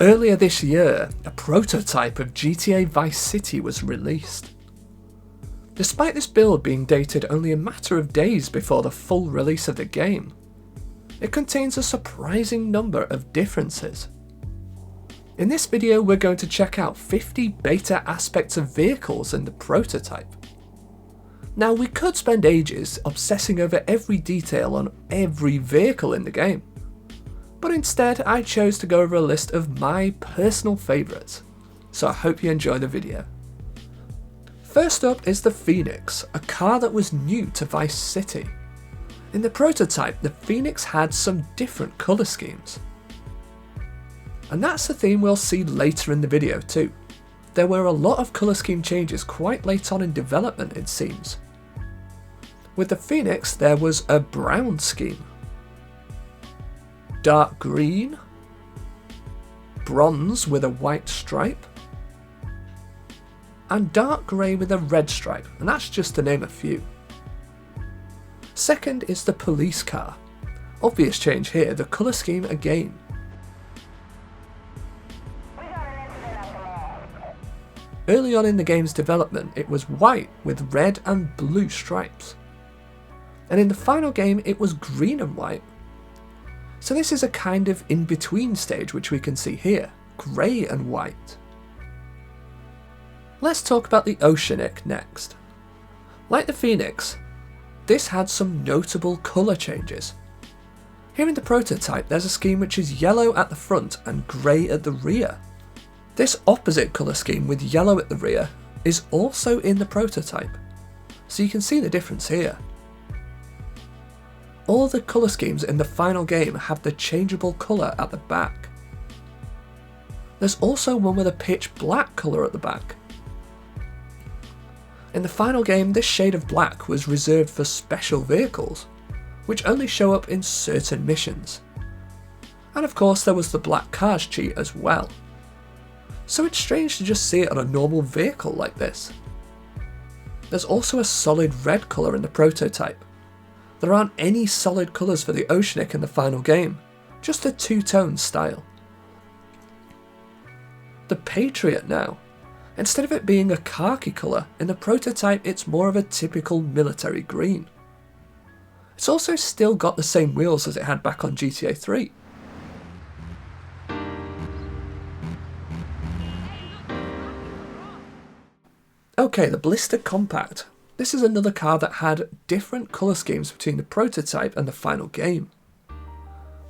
Earlier this year, a prototype of GTA Vice City was released. Despite this build being dated only a matter of days before the full release of the game, it contains a surprising number of differences. In this video we're going to check out 50 beta aspects of vehicles in the prototype. Now we could spend ages obsessing over every detail on every vehicle in the game, but instead I chose to go over a list of my personal favourites, so I hope you enjoy the video. First up is the Phoenix, a car that was new to Vice City. In the prototype, the Phoenix had some different colour schemes. And that's a theme we'll see later in the video too. There were a lot of colour scheme changes quite late on in development, it seems. With the Phoenix there was a brown scheme, dark green, bronze with a white stripe, and dark grey with a red stripe, and that's just to name a few. Second is the police car. Obvious change here, the colour scheme again. Early on in the game's development it was white with red and blue stripes, and in the final game it was green and white. So this is a kind of in-between stage which we can see here, grey and white. Let's talk about the Oceanic next. Like the Phoenix, this had some notable colour changes. Here in the prototype there's a scheme which is yellow at the front and grey at the rear. This opposite colour scheme with yellow at the rear is also in the prototype, so you can see the difference here. All the colour schemes in the final game have the changeable colour at the back. There's also one with a pitch black colour at the back. In the final game this shade of black was reserved for special vehicles, which only show up in certain missions. And of course there was the black cars cheat as well. So it's strange to just see it on a normal vehicle like this. There's also a solid red colour in the prototype. There aren't any solid colours for the Oceanic in the final game, just a two-tone style. The Patriot now. Instead of it being a khaki colour, in the prototype it's more of a typical military green. It's also still got the same wheels as it had back on GTA 3. Okay, the Blista Compact. This is another car that had different colour schemes between the prototype and the final game.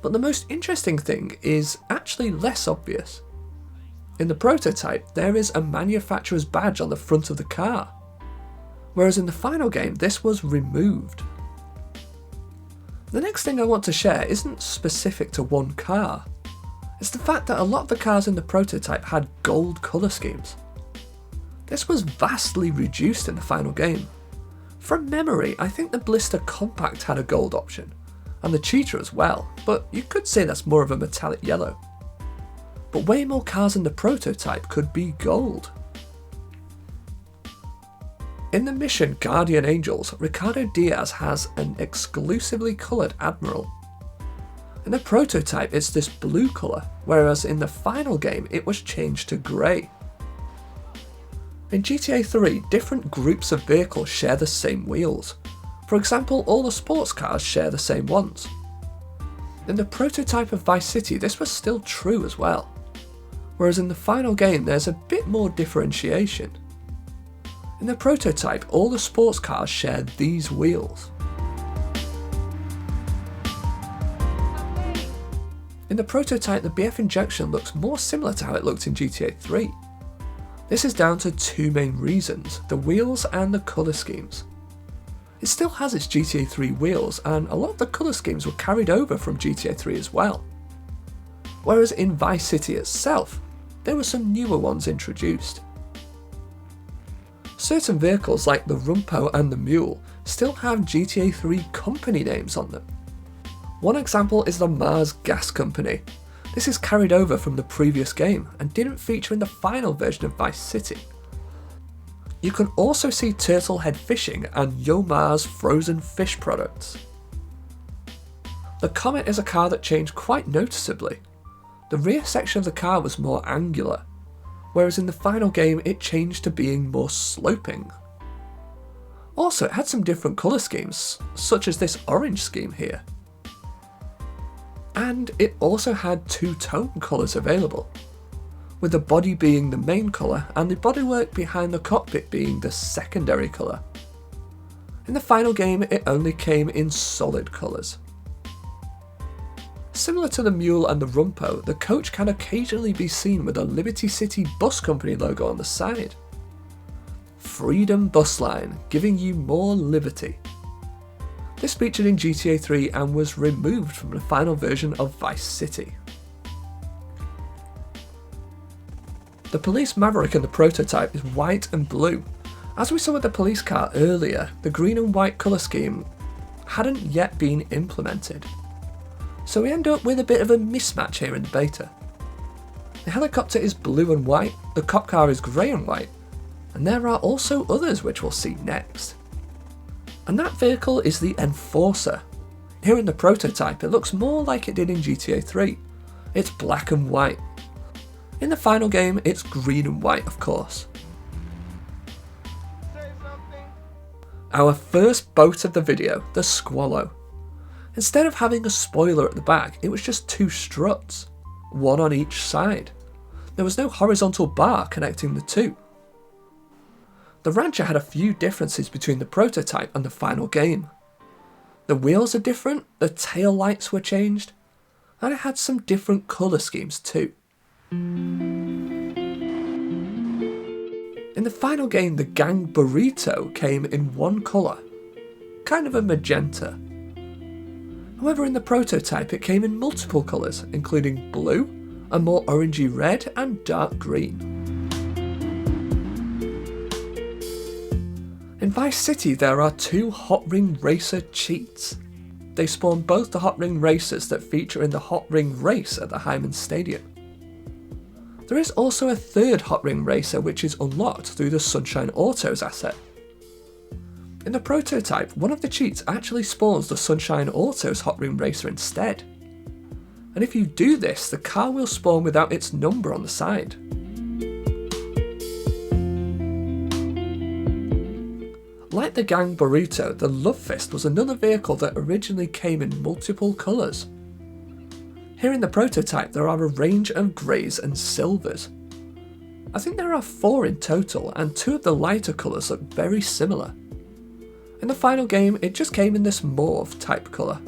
But the most interesting thing is actually less obvious. In the prototype, there is a manufacturer's badge on the front of the car, whereas in the final game this was removed. The next thing I want to share isn't specific to one car. It's the fact that a lot of the cars in the prototype had gold colour schemes. This was vastly reduced in the final game. From memory, I think the Blista Compact had a gold option, and the Cheetah as well, but you could say that's more of a metallic yellow. But way more cars in the prototype could be gold. In the mission Guardian Angels, Ricardo Diaz has an exclusively coloured Admiral. In the prototype it's this blue colour, whereas in the final game it was changed to grey. In GTA 3, different groups of vehicles share the same wheels. For example, all the sports cars share the same ones. In the prototype of Vice City this was still true as well, whereas in the final game there's a bit more differentiation. In the prototype all the sports cars share these wheels. In the prototype the BF injection looks more similar to how it looked in GTA 3. This is down to two main reasons, the wheels and the colour schemes. It still has its GTA 3 wheels, and a lot of the colour schemes were carried over from GTA 3 as well. Whereas in Vice City itself, there were some newer ones introduced. Certain vehicles like the Rumpo and the Mule still have GTA 3 company names on them. One example is the Mars Gas Company. This is carried over from the previous game and didn't feature in the final version of Vice City. You can also see Turtlehead Fishing and Yomar's frozen fish products. The Comet is a car that changed quite noticeably. The rear section of the car was more angular, whereas in the final game it changed to being more sloping. Also, it had some different colour schemes, such as this orange scheme here. And it also had two tone colours available, with the body being the main colour and the bodywork behind the cockpit being the secondary colour. In the final game it only came in solid colours. Similar to the mule and the Rumpo, the coach can occasionally be seen with a Liberty City Bus Company logo on the side. Freedom Bus Line, giving you more liberty. This featured in GTA 3 and was removed from the final version of Vice City. The police Maverick in the prototype is white and blue. As we saw with the police car earlier, the green and white colour scheme hadn't yet been implemented. So we end up with a bit of a mismatch here in the beta. The helicopter is blue and white, the cop car is grey and white, and there are also others which we'll see next. And that vehicle is the Enforcer. Here in the prototype it looks more like it did in GTA 3. It's black and white. In the final game it's green and white, of course. Our first boat of the video, the Squalo. Instead of having a spoiler at the back, it was just two struts, one on each side. There was no horizontal bar connecting the two. The Rancher had a few differences between the prototype and the final game. The wheels are different, the tail lights were changed, and it had some different colour schemes too. In the final game, the gang Burrito came in one colour, kind of a magenta. However, in the prototype it came in multiple colours, including blue, a more orangey red and dark green. In Vice City there are two Hot Ring Racer cheats. They spawn both the Hot Ring Racers that feature in the Hot Ring Race at the Hyman Stadium. There is also a third Hot Ring Racer which is unlocked through the Sunshine Autos asset. In the prototype, one of the cheats actually spawns the Sunshine Autos Hot Ring Racer instead. And if you do this, the car will spawn without its number on the side. Like the gang Burrito, the LoveFist was another vehicle that originally came in multiple colours. Here in the prototype there are a range of greys and silvers. I think there are 4 in total, and 2 of the lighter colours look very similar. In the final game it just came in this mauve type colour.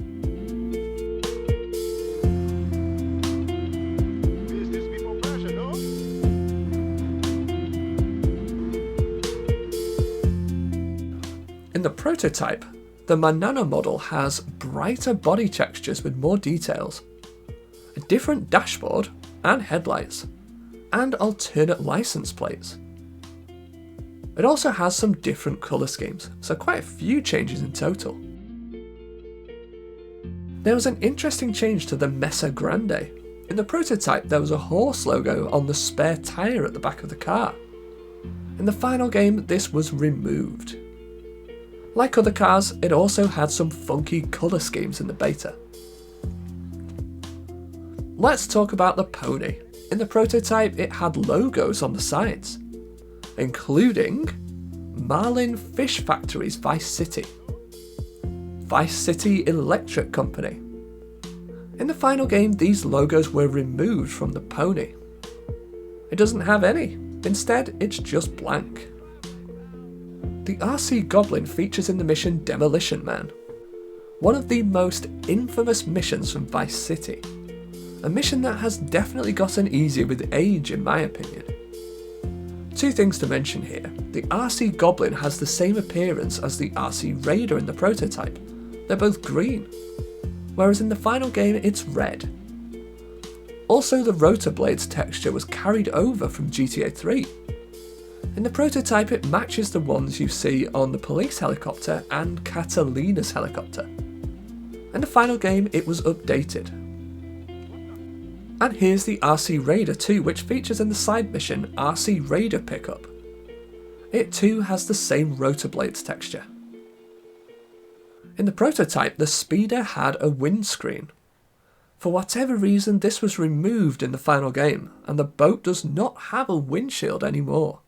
In the prototype, the Manana model has brighter body textures with more details, a different dashboard and headlights, and alternate license plates. It also has some different colour schemes, so quite a few changes in total. There was an interesting change to the Mesa Grande. In the prototype there was a horse logo on the spare tyre at the back of the car. In the final game this was removed. Like other cars, it also had some funky colour schemes in the beta. Let's talk about the pony. In the prototype it had logos on the sides, including Marlin Fish Factory's Vice City, Vice City Electric Company. In the final game these logos were removed from the pony. It doesn't have any, instead it's just blank. The RC Goblin features in the mission Demolition Man, one of the most infamous missions from Vice City. A mission that has definitely gotten easier with age in my opinion. 2 things to mention here. The RC Goblin has the same appearance as the RC Raider in the prototype. They're both green, whereas in the final game it's red. Also, the rotor blades texture was carried over from GTA 3. In the prototype it matches the ones you see on the police helicopter and Catalina's helicopter. In the final game it was updated. And here's the RC Raider too, which features in the side mission RC Raider Pickup. It too has the same rotor blades texture. In the prototype the Speeder had a windscreen. For whatever reason, this was removed in the final game, and the boat does not have a windshield anymore.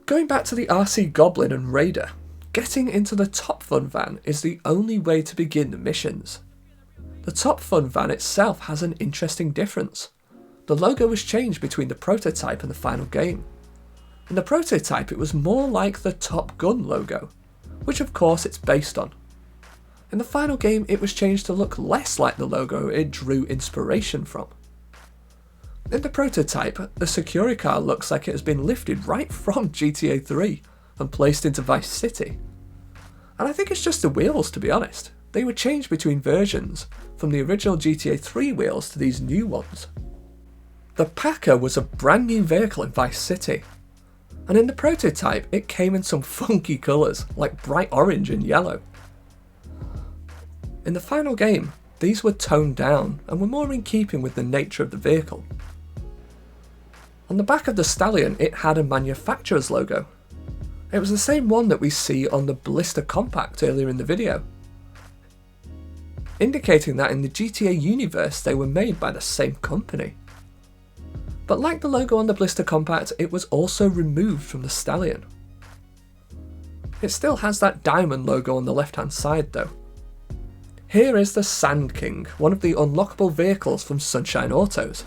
Going back to the RC Goblin and Raider, getting into the Top Fun van is the only way to begin the missions. The Top Fun van itself has an interesting difference. The logo was changed between the prototype and the final game. In the prototype it was more like the Top Gun logo, which of course it's based on. In the final game it was changed to look less like the logo it drew inspiration from. In the prototype, the Securicar looks like it has been lifted right from GTA 3 and placed into Vice City. And I think it's just the wheels, to be honest. They were changed between versions, from the original GTA 3 wheels to these new ones. The Packer was a brand new vehicle in Vice City, and in the prototype it came in some funky colours like bright orange and yellow. In the final game, these were toned down and were more in keeping with the nature of the vehicle. On the back of the Stallion it had a manufacturer's logo. It was the same one that we see on the Blista Compact earlier in the video, indicating that in the GTA universe they were made by the same company. But like the logo on the Blista Compact, it was also removed from the Stallion. It still has that diamond logo on the left hand side though. Here is the Sandking, one of the unlockable vehicles from Sunshine Autos.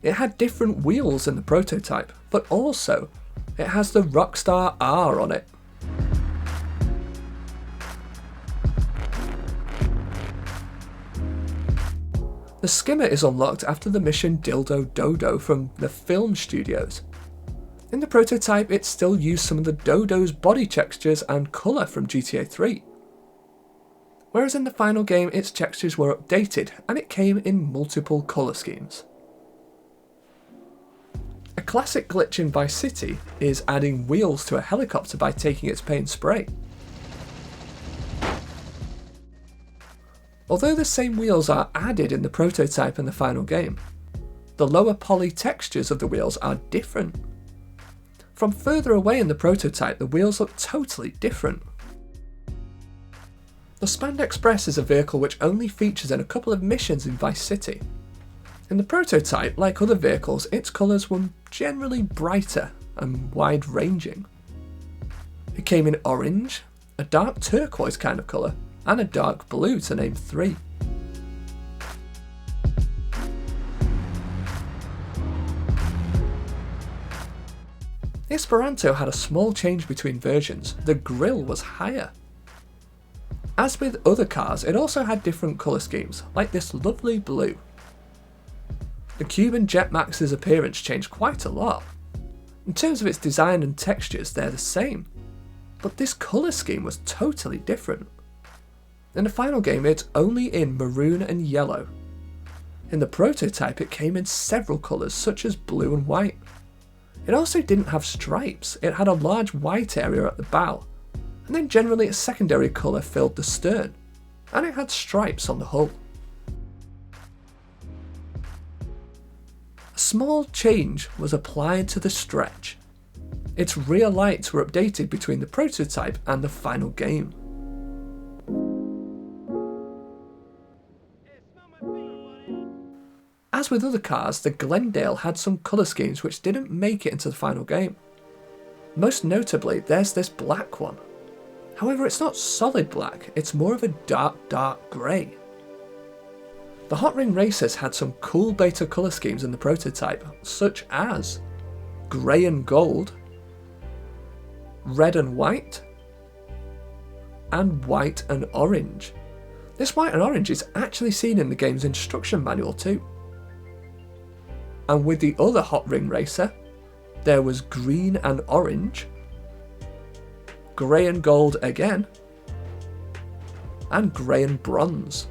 It had different wheels in the prototype, but also it has the Rockstar R on it. The Skimmer is unlocked after the mission Dildo Dodo from the film studios. In the prototype it still used some of the Dodo's body textures and colour from GTA 3. Whereas in the final game its textures were updated and it came in multiple colour schemes. A classic glitch in Vice City is adding wheels to a helicopter by taking its paint spray. Although the same wheels are added in the prototype and the final game, the lower poly textures of the wheels are different. From further away in the prototype, the wheels look totally different. The Spand Express is a vehicle which only features in a couple of missions in Vice City. In the prototype, like other vehicles, its colours were generally brighter and wide-ranging. It came in orange, a dark turquoise kind of colour, and a dark blue to name 3. The Esperanto had a small change between versions. The grille was higher. As with other cars, it also had different colour schemes, like this lovely blue. The Cuban Jetmax's appearance changed quite a lot. In terms of its design and textures, they're the same, but this colour scheme was totally different. In the final game, it's only in maroon and yellow. In the prototype, it came in several colours, such as blue and white. It also didn't have stripes, it had a large white area at the bow, and then generally a secondary colour filled the stern, and it had stripes on the hull. A small change was applied to the stretch. Its rear lights were updated between the prototype and the final game. As with other cars, the Glendale had some colour schemes which didn't make it into the final game. Most notably, there's this black one. However, it's not solid black, it's more of a dark grey. The Hot Ring Racers had some cool beta colour schemes in the prototype, such as grey and gold, red and white, and white and orange. This white and orange is actually seen in the game's instruction manual too. And with the other Hot Ring Racer, there was green and orange, grey and gold again, and grey and bronze.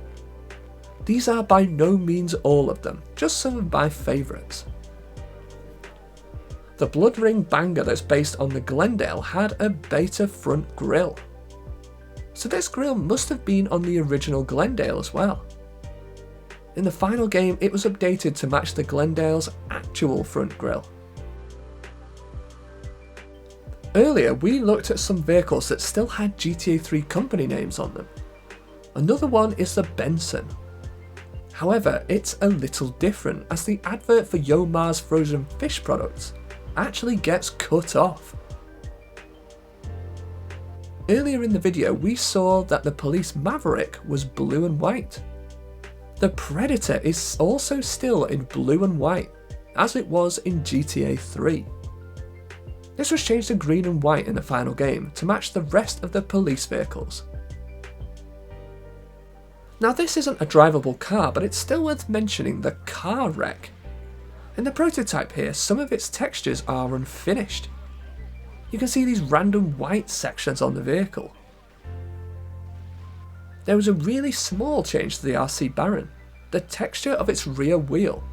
These are by no means all of them, just some of my favourites. The Bloodring Banger that's based on the Glendale had a beta front grille. So this grille must have been on the original Glendale as well. In the final game, it was updated to match the Glendale's actual front grille. Earlier we looked at some vehicles that still had GTA 3 company names on them. Another one is the Benson. However, it's a little different as the advert for Yo Ma's frozen fish products actually gets cut off. Earlier in the video we saw that the police Maverick was blue and white. The Predator is also still in blue and white, as it was in GTA 3. This was changed to green and white in the final game to match the rest of the police vehicles. Now this isn't a drivable car, but it's still worth mentioning the car wreck. In the prototype here, some of its textures are unfinished. You can see these random white sections on the vehicle. There was a really small change to the RC Baron, the texture of its rear wheel.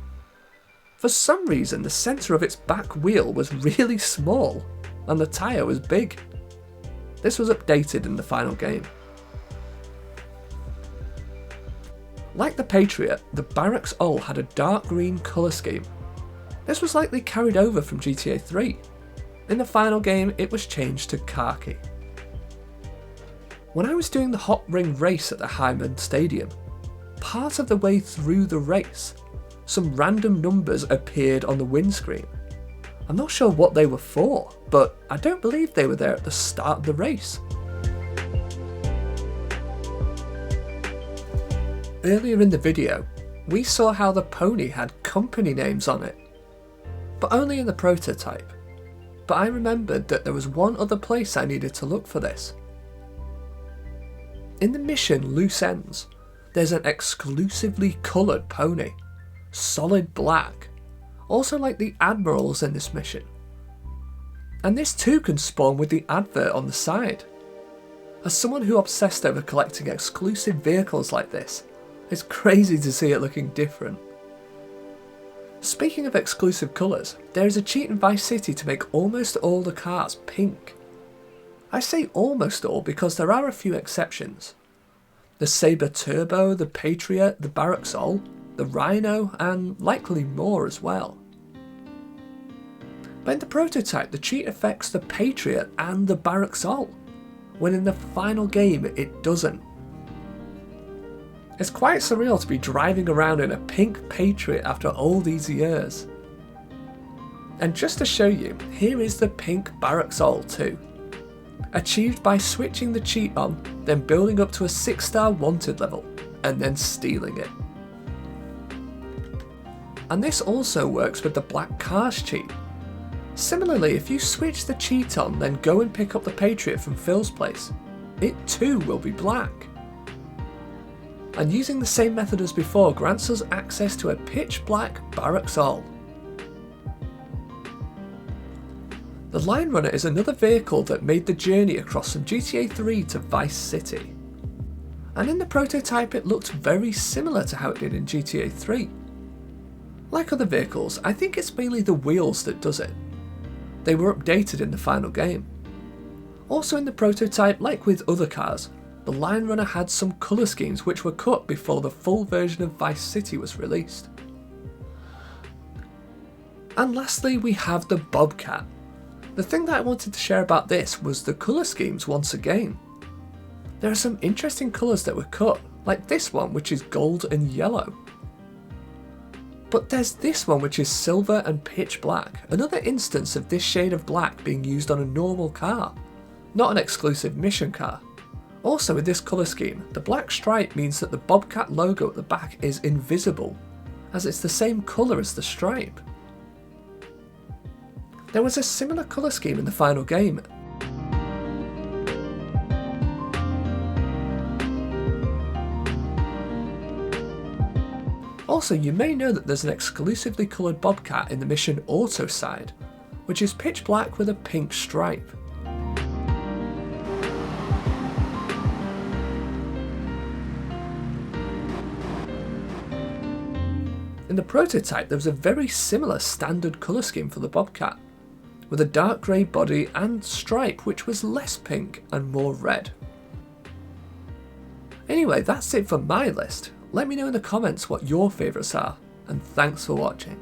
For some reason the centre of its back wheel was really small and the tyre was big. This was updated in the final game. Like the Patriot, the Barracks OL had a dark green colour scheme. This was likely carried over from GTA 3. In the final game it was changed to khaki. When I was doing the hot ring race at the Hyman Stadium, part of the way through the race, some random numbers appeared on the windscreen. I'm not sure what they were for, but I don't believe they were there at the start of the race. Earlier in the video, we saw how the pony had company names on it, but only in the prototype. But I remembered that there was one other place I needed to look for this. In the mission Loose Ends, there's an exclusively coloured pony, solid black, also like the Admirals in this mission. And this too can spawn with the advert on the side. As someone who obsessed over collecting exclusive vehicles like this, it's crazy to see it looking different. Speaking of exclusive colours, there is a cheat in Vice City to make almost all the cars pink. I say almost all because there are a few exceptions. The Sabre Turbo, the Patriot, the Barracks OL, the Rhino, and likely more as well. But in the prototype the cheat affects the Patriot and the Barracks OL, when in the final game it doesn't. It's quite surreal to be driving around in a pink Patriot after all these years. And just to show you, here is the pink Barracks OL too. Achieved by switching the cheat on, then building up to a 6-star wanted level, and then stealing it. And this also works with the black cars cheat. Similarly, if you switch the cheat on, then go and pick up the Patriot from Phil's place, it too will be black. And using the same method as before grants us access to a pitch black Barracks OL. The Linerunner is another vehicle that made the journey across from GTA 3 to Vice City. And in the prototype it looked very similar to how it did in GTA 3. Like other vehicles, I think it's mainly the wheels that does it. They were updated in the final game. Also in the prototype, like with other cars, the Linerunner had some colour schemes which were cut before the full version of Vice City was released. And lastly we have the Bobcat. The thing that I wanted to share about this was the colour schemes once again. There are some interesting colours that were cut, like this one which is gold and yellow. But there's this one which is silver and pitch black, another instance of this shade of black being used on a normal car, not an exclusive mission car. Also with this colour scheme, the black stripe means that the Bobcat logo at the back is invisible, as it's the same colour as the stripe. There was a similar colour scheme in the final game. Also, you may know that there's an exclusively coloured Bobcat in the mission Auto side, which is pitch black with a pink stripe. In the prototype there was a very similar standard colour scheme for the Bobcat, with a dark grey body and stripe which was less pink and more red. Anyway, that's it for my list. Let me know in the comments what your favourites are, and thanks for watching.